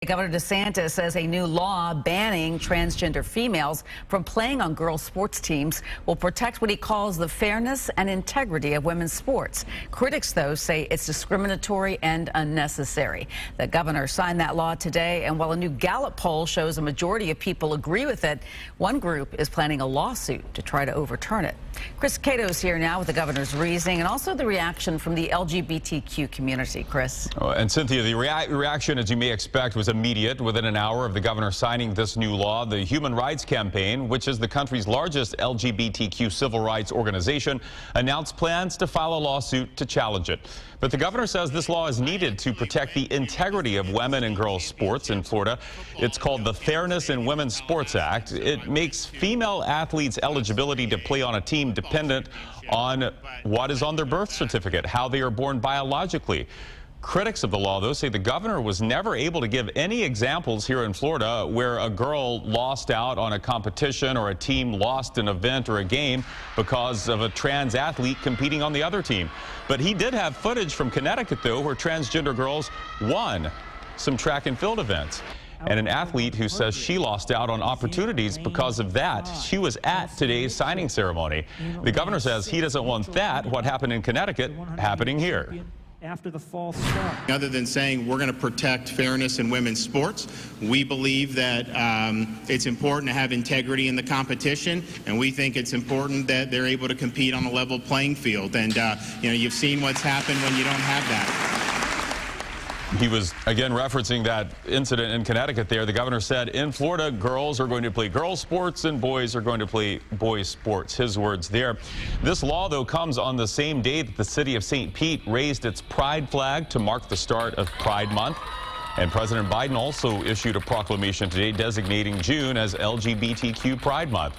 Governor DeSantis says a new law banning transgender females from playing on girls' sports teams will protect what he calls the fairness and integrity of women's sports. Critics, though, say it's discriminatory and unnecessary. The governor signed that law today, and while a new Gallup poll shows a majority of people agree with it, one group is planning a lawsuit to try to overturn it. Chris Cato's here now with the governor's reasoning and also the reaction from the LGBTQ community. Chris. And Cynthia, the reaction, as you may expect, was immediate. Within an hour of the governor signing this new law, the Human Rights Campaign, which is the country's largest LGBTQ civil rights organization, announced plans to file a lawsuit to challenge it. But the governor says this law is needed to protect the integrity of women and girls sports in Florida. It's called the Fairness in Women's Sports Act. It makes female athletes' eligibility to play on a team dependent on what is on their birth certificate, how they are born biologically. Critics of the law, though, say the governor was never able to give any examples here in Florida where a girl lost out on a competition or a team lost an event or a game because of a trans athlete competing on the other team. But he did have footage from Connecticut, though, where transgender girls won some track and field events. And an athlete who says she lost out on opportunities because of that. She was at today's signing ceremony. The governor says he doesn't want that, what happened in Connecticut, happening here. After the false start. Other than saying we're going to protect fairness in women's sports, we believe that it's important to have integrity in the competition, and we think it's important that they're able to compete on a level playing field. And you've seen what's happened when you don't have that. He was, again, referencing that incident in Connecticut there. The governor said in Florida, girls are going to play girls' sports and boys are going to play boys' sports. His words there. This law, though, comes on the same day that the city of St. Pete raised its pride flag to mark the start of Pride Month. And President Biden also issued a proclamation today designating June as LGBTQ Pride Month.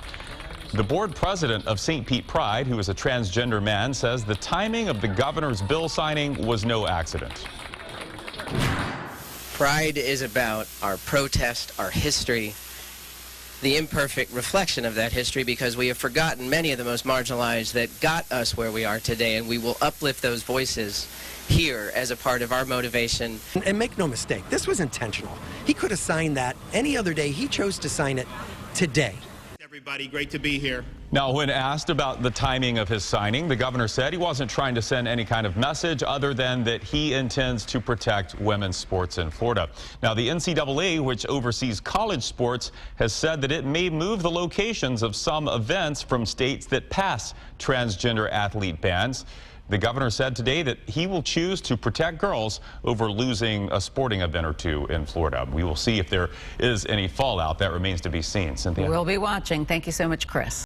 The board president of St. Pete Pride, who is a transgender man, says the timing of the governor's bill signing was no accident. Pride is about our protest, our history, the imperfect reflection of that history, because we have forgotten many of the most marginalized that got us where we are today, and we will uplift those voices here as a part of our motivation. And make no mistake, this was intentional. He could have signed that any other day. He chose to sign it today. Everybody, great to be here. Now, when asked about the timing of his signing, the governor said he wasn't trying to send any kind of message other than that he intends to protect women's sports in Florida. Now, the NCAA, which oversees college sports, has said that it may move the locations of some events from states that pass transgender athlete bans. The governor said today that he will choose to protect girls over losing a sporting event or two in Florida. We will see if there is any fallout. That remains to be seen. Cynthia. We'll be watching. Thank you so much, Chris.